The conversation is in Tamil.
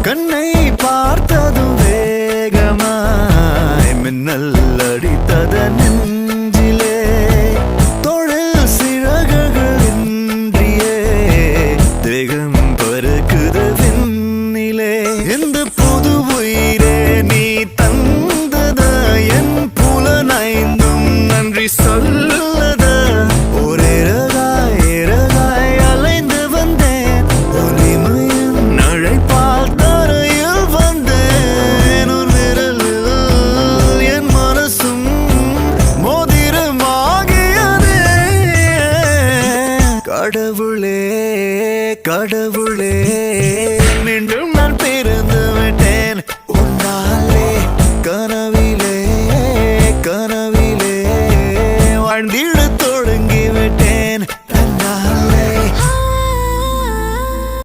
கண்ணை பார்த்ததும் வேகமாய் மின்னல் அடித்தத நெஞ்சிலே தொழில் சிறகுகள் இன்றியே தேகம் பறக்குது விண்ணிலே இந்த புது உயிரே நீ தந்தத என் புலனைந்தும் நன்றி சொல்லத ஒரே ரகாய் அலைந்து வந்தேன் ஒளிமையின் நழைப்பால் தரையில் வந்தேன் உன் விரலில் என் மனசும் மோதிரமாகியதே கடவுளே கடவுளே மீண்டும்